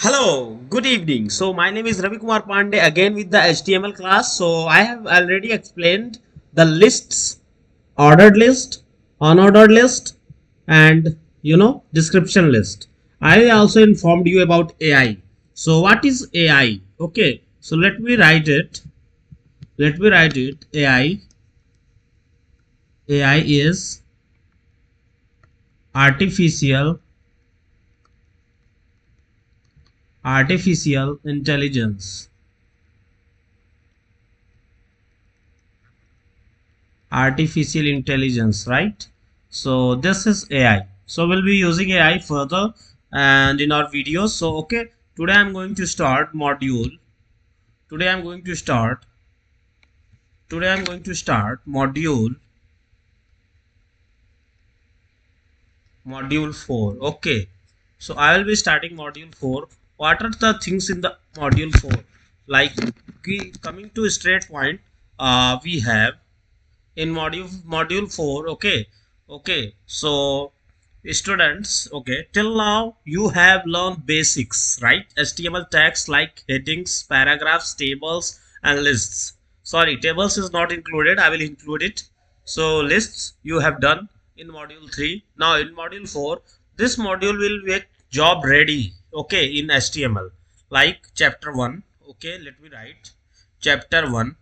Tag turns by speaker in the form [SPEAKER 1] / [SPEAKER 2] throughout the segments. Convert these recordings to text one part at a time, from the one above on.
[SPEAKER 1] Hello, good evening. So my name is Ravi Kumar Pandey again with the HTML class. So I have already explained the lists, ordered list, unordered list, and description list. I also informed you about AI. So what is AI? Okay, so let me write it. Let me write it. AI is artificial artificial intelligence. Artificial intelligence, right? So this is AI. So we'll be using AI further and in our videos. So okay, today I'm going to start module. Today I'm going to start. Today I'm going to start module 4. Okay, so I will be starting module 4. What are the things in the module 4? Like coming to a straight point, we have in module 4. Okay, so students, okay, till now you have learned basics, right? HTML tags like headings, paragraphs, tables and lists. Sorry, tables is not included, I will include it. So lists you have done in module 3. Now in module 4, this module will make job ready, okay, in HTML. Like chapter 1. Okay, let me write chapter 1.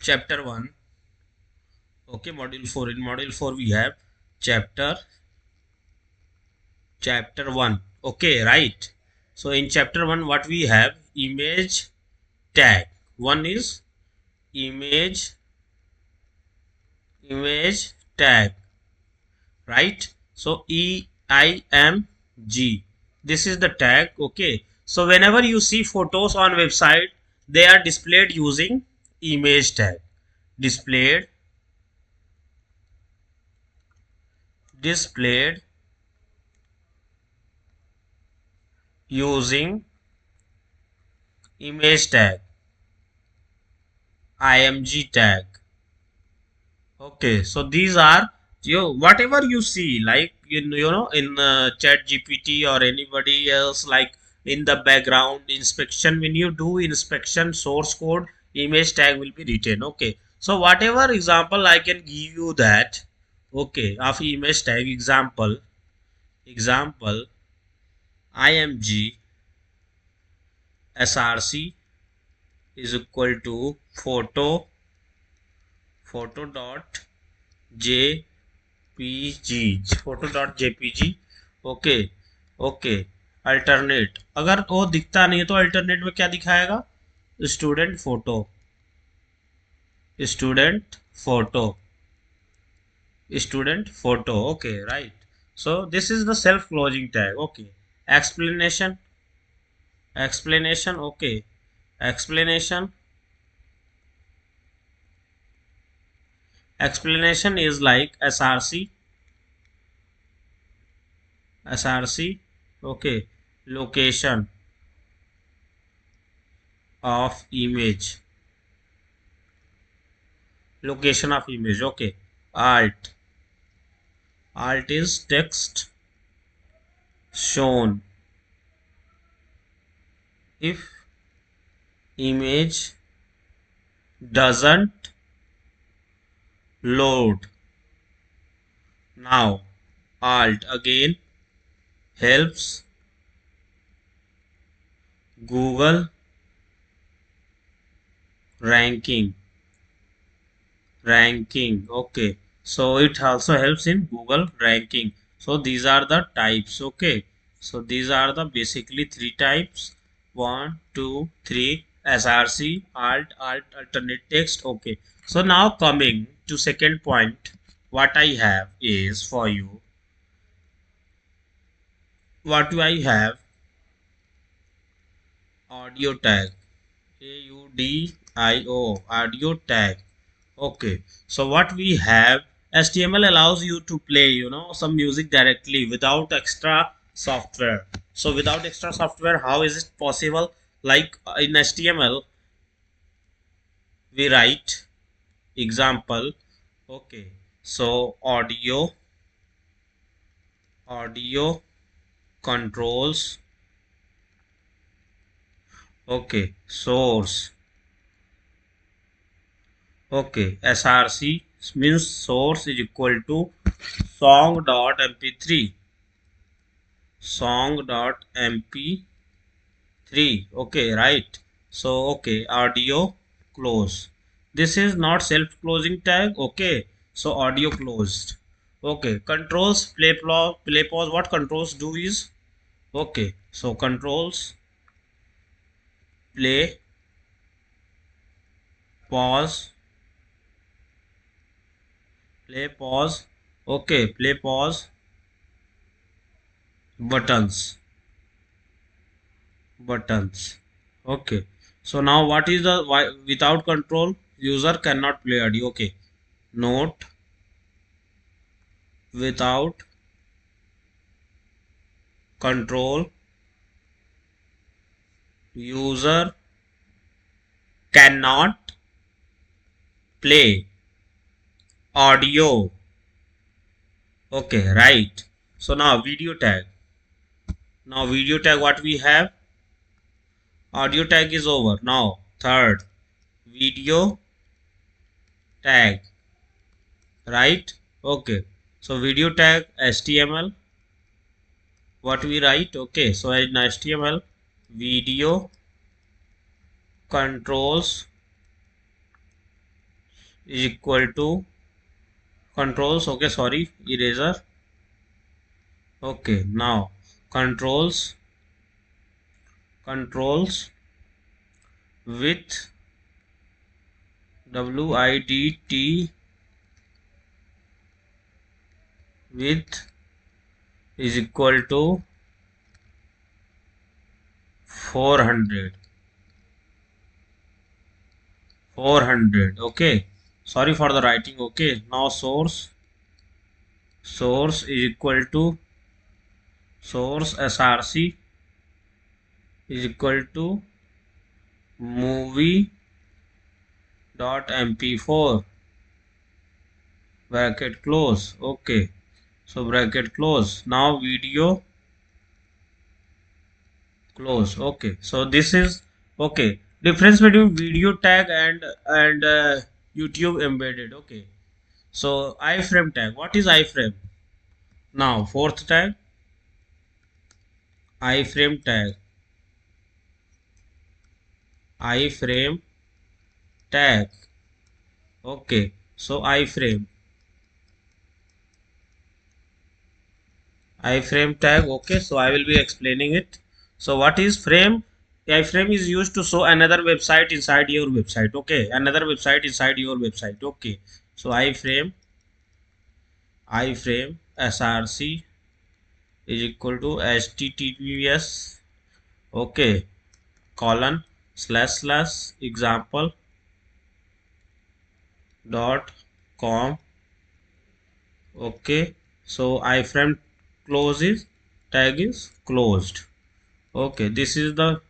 [SPEAKER 1] Chapter 1. Okay, module 4. In module 4 we have chapter chapter 1. Okay, right. So in chapter 1 what we have? Image tag. One is image image tag, right? So EIMG, this is the tag. Okay, so whenever you see photos on website, they are displayed using image tag. Displayed using image tag, IMG tag. Okay, so these are whatever you see, like in Chat GPT or anybody else, like in the background inspection, when you do inspection source code, image tag will be written. Okay, so whatever example I can give you that, okay, of image tag example IMG SRC is equal to photo dot jpg. Okay okay, alternate अगर वो दिखता नहीं है तो alternate में क्या दिखाएगा? Student photo student photo student photo. Okay, right. So this is the self closing tag. Okay, explanation okay, explanation explanation is like src. Okay, location of image. Okay, alt is text shown if image doesn't load. Now alt again helps Google ranking. Okay, so it also helps in Google ranking. So these are the types. Okay, so these are the basically three types: 1 2 3, src, alternate text. Okay, so now coming to second point, what I have is for you, what do I have? Audio tag, audio tag. Okay, so what we have, HTML allows you to play some music directly without extra software. So without extra software, how is it possible? Like in HTML we write example. Okay, so audio controls Okay, source. Okay, src means source is equal to song.mp3. Song.mp3. Okay, right. So okay, audio close. This is not self closing tag. Okay, so audio closed. Okay, controls play pause. What controls do is, okay, so controls play pause, play pause. Okay, play pause, buttons, buttons. Okay, so now what is the why without control user cannot play audio. Okay, note without control user cannot play audio. Okay, right. So now video tag. Now video tag, what we have, audio tag is over. Now third, video tag, right? Okay, so video tag HTML, what we write. Okay, so in HTML, video controls is equal to controls. Okay, sorry, eraser. Okay, now controls with WIDT with is equal to 400. Okay, sorry for the writing. Okay, now source is equal to source src is equal to movie dot mp4 bracket close. Okay, so bracket close. Now video close. Okay, so this is, okay, difference between video tag and YouTube embedded. Okay, so iframe tag, what is iframe? Now fourth tag, iframe tag, iframe tag. Okay, so iframe tag. Okay, so I will be explaining it. So what is frame? Iframe is used to show another website inside your website. Okay, another website inside your website. Okay, so iframe src is equal to https, okay, colon slash slash example dot com. Okay, so iframe closes, tag is closed. Okay, this is the,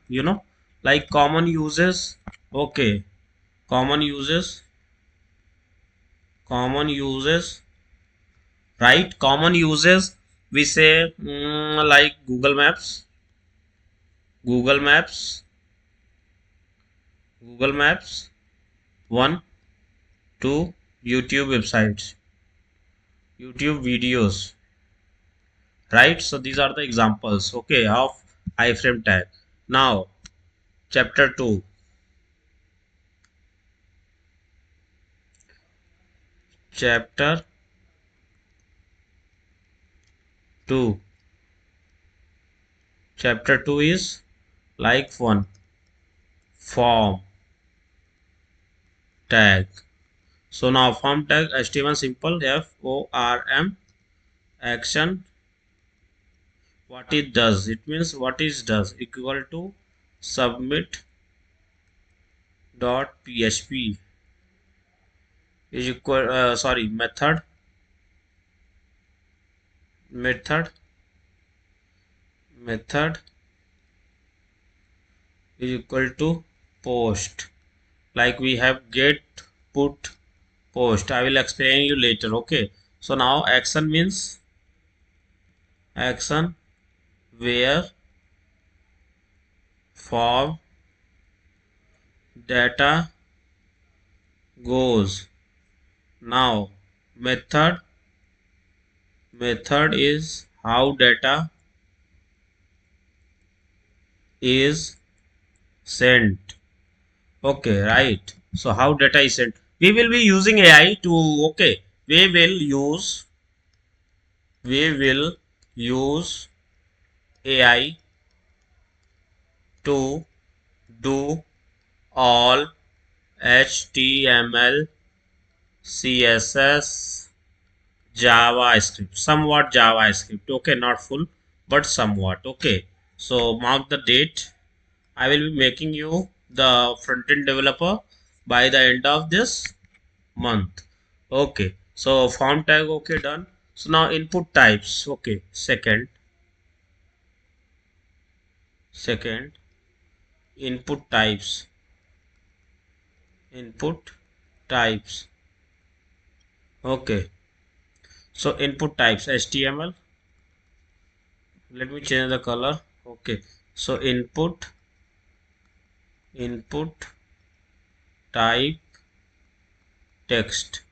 [SPEAKER 1] like common uses. Okay, common uses, common uses, right? Common uses, we say, like google maps, google maps, 1, 2, YouTube websites, YouTube videos, right? So these are the examples, okay, of iframe tag. Now chapter 2, chapter 2, chapter 2 is like 1, form tag. So now form tag HTML simple form action, what it does, it means what it does equal to submit dot php is equal, sorry, method method is equal to post, like we have get, put, post. I will explain you later. Okay, so now action means action where form data goes. Now method is how data is sent. Okay, right. So how data is sent, we will be using AI to, okay, we will use we will use AI to do all HTML, CSS, JavaScript, somewhat JavaScript. Okay, not full, but somewhat. Okay, so mark the date. I will be making you the front-end developer by the end of this month. Okay, so form tag, okay, done. So now input types. Okay, second input types. Input types. Okay, so input types HTML. Let me change the color. Okay, so input type text.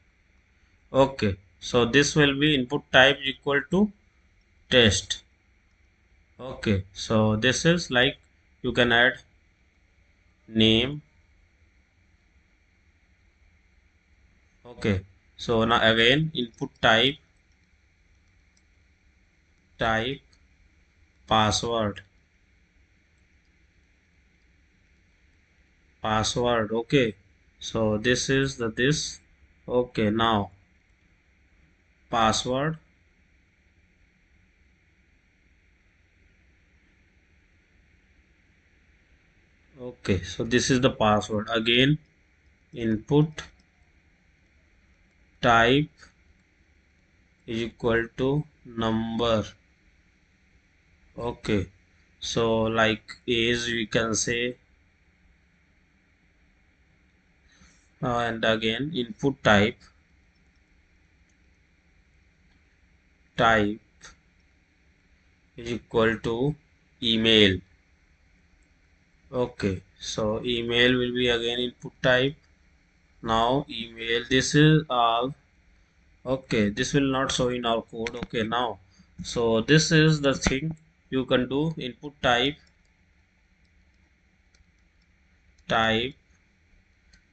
[SPEAKER 1] Okay, so this will be input type equal to text. Okay, so this is like, you can add name. Okay, so now again input type password. Okay, so this is the this. Okay, now password. Okay, so this is the password. Again input type is equal to number. Okay, so like age we can say, and again input type is equal to email. Okay, so email will be again input type. Now email, this is all. Okay, this will not show in our code. Okay, now so this is the thing you can do. Input type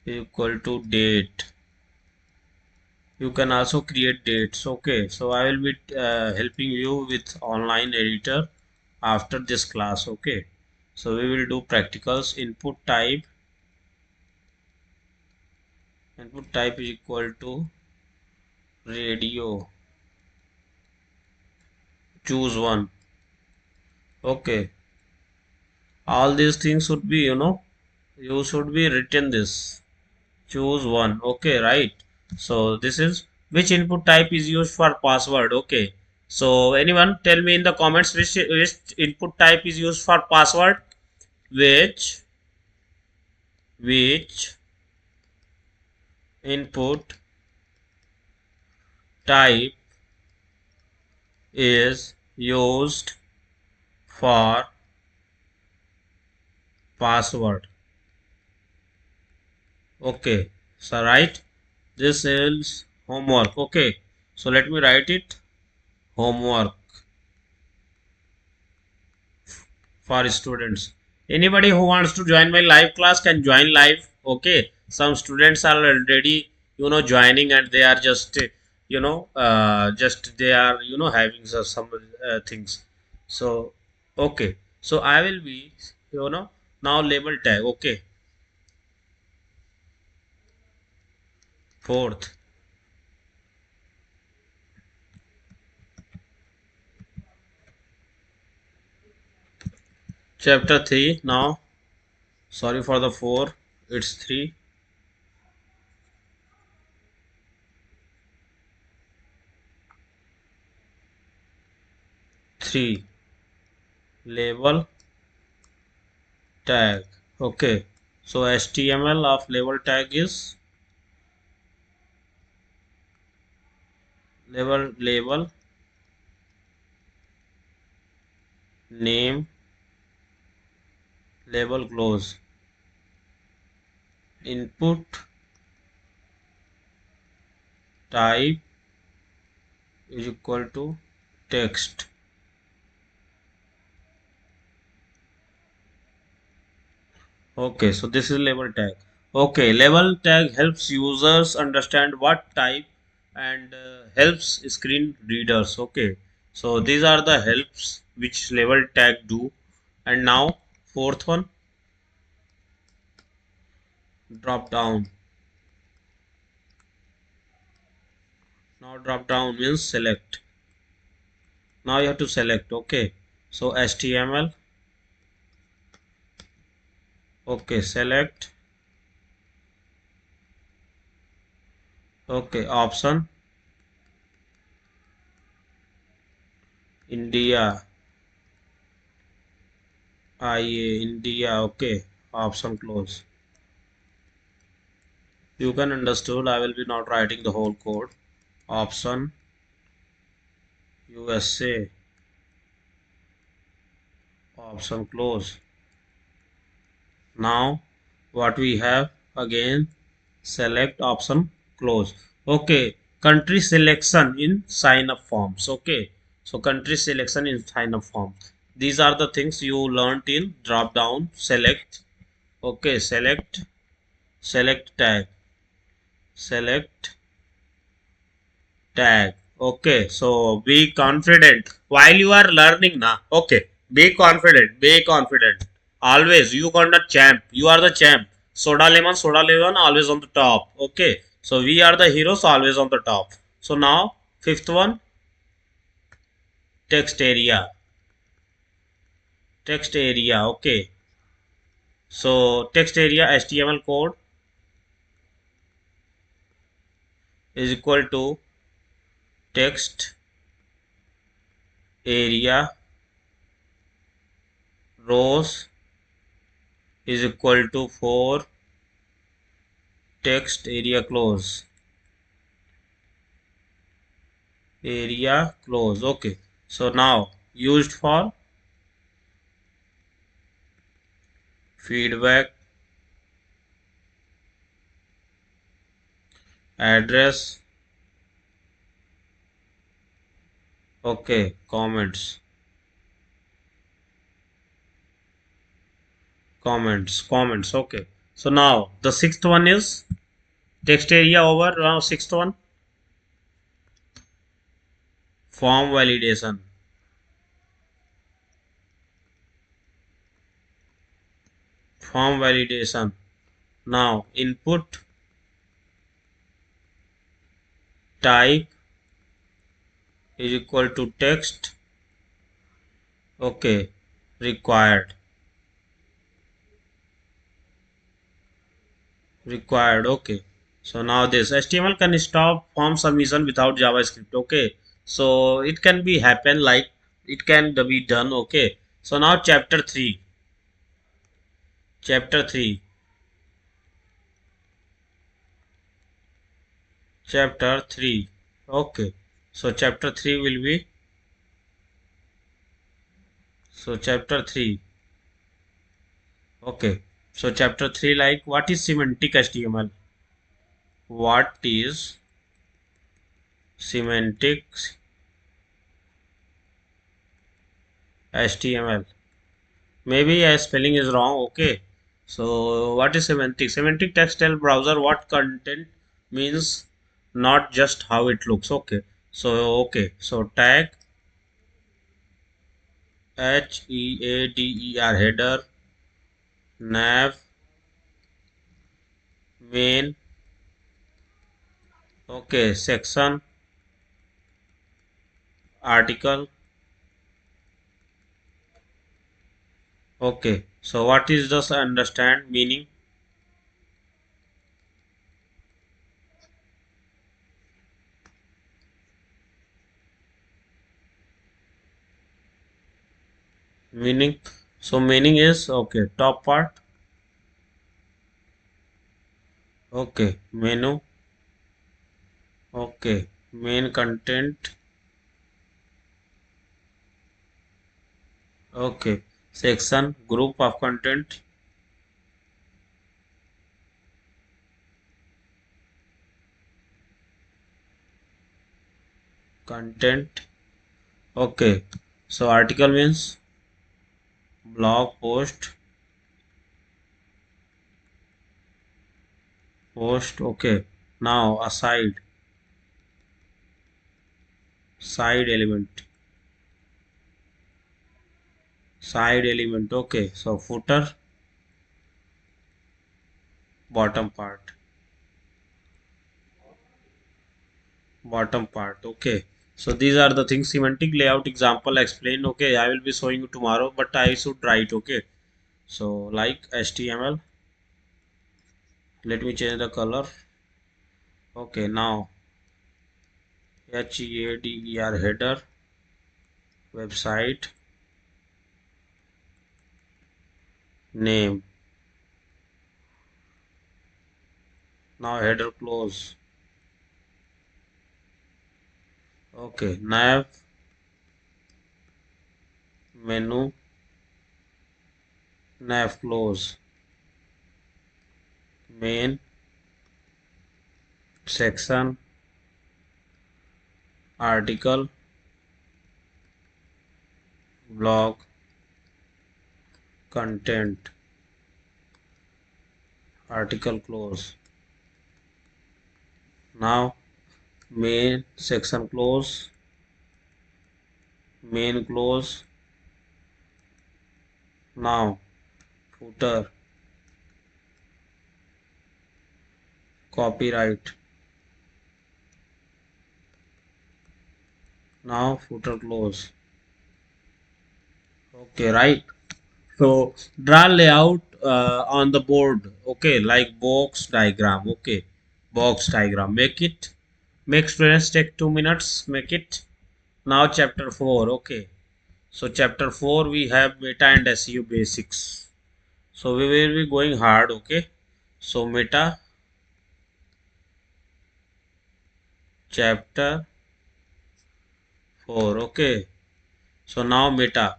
[SPEAKER 1] equal to date. You can also create dates. Okay, so I will be helping you with online editor after this class. Okay, so we will do practicals. Input type is equal to radio. Choose one. Okay, all these things should be, you should be written this. Choose one. Okay, right. So this is which input type is used for password. Okay, so anyone tell me in the comments which input type is used for password. Which which input type is used for password. Okay, so right, this is homework. Okay, so let me write it. Homework for students. Anybody who wants to join my live class can join live. Okay, some students are already, joining, and they are just, just they are, having some things. So okay, so I will be, now label tag. Okay, fourth, chapter 3. Now, sorry for the 4, it's 3. 3 label tag. Okay, so HTML of label tag is label name, label close. input type is equal to text. Okay, so this is label tag. Okay, label tag helps users understand what type and helps screen readers. Okay, so these are the helps which label tag do. And now fourth one, drop down. Now drop down means select. Now you have to select. Okay, so HTML. Okay, select. Okay, option India. IA India. Okay, option close. You can understood. I will be not writing the whole code. Option USA. Option close. Now what we have again, select option close. Okay, country selection in sign up forms. Okay, so country selection in sign up form. These are the things you learnt in drop down select. Okay, select tag, select tag. Okay, so be confident while you are learning now. Okay, be confident. Always you got the champ. You are the champ. Soda lemon, always on the top. Okay, so we are the heroes, always on the top. So now fifth one, text area. Text area. Okay, so text area HTML code is equal to text area rows is equal to 4 text area close. Area close. Okay, so now used for feedback, address. Okay, comments. Okay, so now the sixth one is text area over. Now sixth one, form validation. Form validation. Now input type is equal to text. Okay, required. Okay, so now this HTML can stop form submission without JavaScript. Okay, so it can be happen like it can be done. Okay, so now chapter 3 chapter 3. Okay, so chapter 3 will be, so chapter 3. Okay, so chapter 3, like what is semantic HTML, what is semantics HTML. Maybe a spelling is wrong. Okay, so what is semantic text tell browser what content means, not just how it looks. Okay, so tag header, header, nav, main. Okay, section, article. Okay, so what is this understand meaning? Meaning, so meaning is, okay, top part. Okay, menu. Okay, main content. Okay, section, group of content. content. Okay, so article means blog post. Okay, now a side element. Okay, so footer, bottom part. Okay, so these are the things. Semantic layout example explain. Okay, I will be showing you tomorrow, but I should write. Okay, so like HTML, let me change the color. Okay, now header, website name. Now header close. Okay, menu, nav close, main section, article, blog, content, article close. Now main section close, main close. Now footer, copyright. Now footer close. Okay, right. So draw layout on the board. Okay, like box diagram. Okay, box diagram. Make students take 2 minutes. Make it. Now chapter 4. Okay. So chapter 4 we have meta and SEO basics. So we will be going hard. Okay. So meta chapter 4. Okay. So now meta.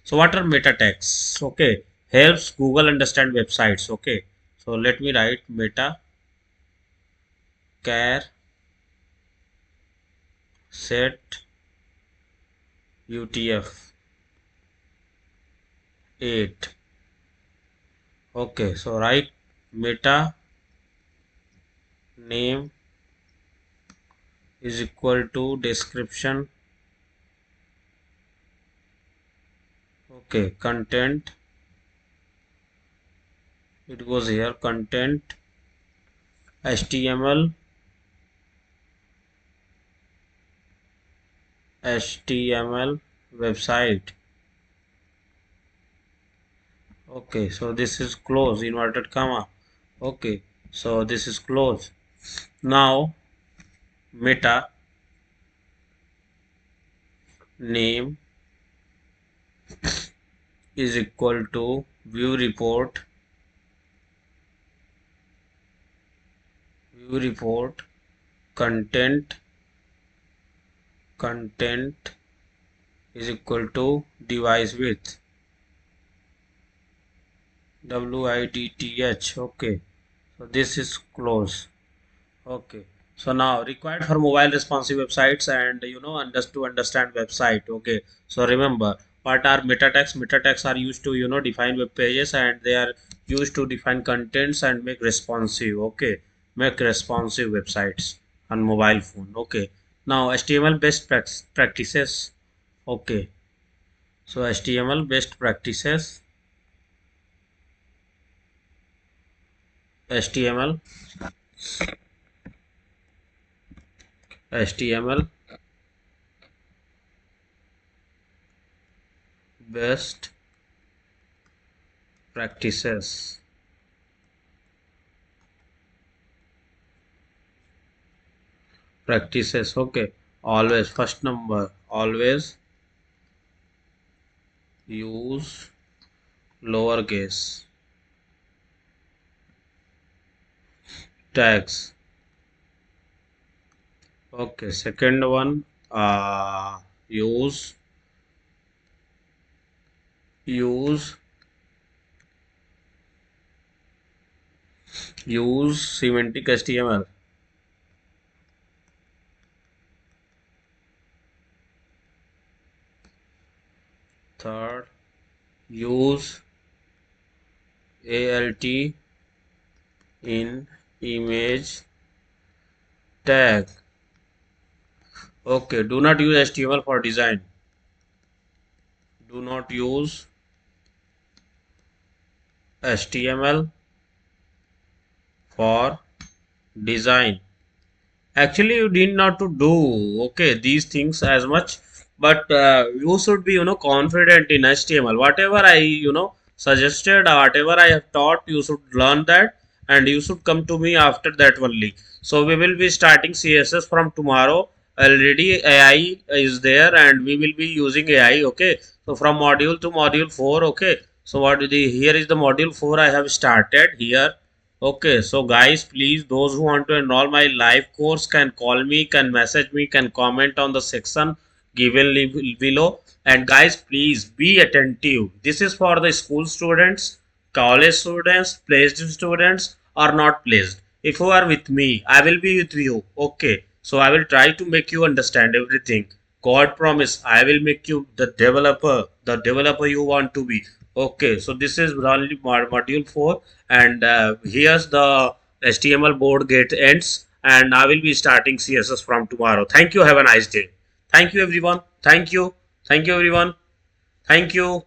[SPEAKER 1] So what are meta tags? Okay. Helps Google understand websites. Okay. So let me write meta care set UTF 8. Okay. So write meta name is equal to description. Okay. Content. It goes here. Content HTML website. Okay, so this is close, inverted comma. Okay, so this is close. Now meta name is equal to view report content is equal to device width width. Okay, so this is close. Okay, so now required for mobile responsive websites and to understand website. Okay, so remember what are meta tags. Meta tags are used to define web pages, and they are used to define contents and make responsive. Okay, make responsive websites on mobile phone. Okay, now HTML best practices. Okay, so HTML best practices. HTML HTML best practices. Okay, always first number, always use lowercase tags. Okay, second one, use use use semantic HTML. use alt in image tag. Okay, do not use HTML for design. Do not use HTML for design. Actually, you need not to do okay these things as much, but you should be confident in HTML. Whatever I suggested, whatever I have taught, you should learn that, and you should come to me after that only. So we will be starting CSS from tomorrow. Already AI is there, and we will be using AI. Okay, so from module to module 4. Okay, so what the here is the module 4 I have started here. Okay, so guys, please, those who want to enroll my live course can call me, can message me, can comment on the section given below. And guys, please be attentive. This is for the school students, college students, placed students, or not placed. If you are with me, I will be with you. Okay, so I will try to make you understand everything. God promise, I will make you the developer you want to be. Okay, so this is only module 4, and here's the HTML board gate ends, and I will be starting CSS from tomorrow. Thank you. Have a nice day. Thank you, everyone. Thank you. Thank you, everyone. Thank you.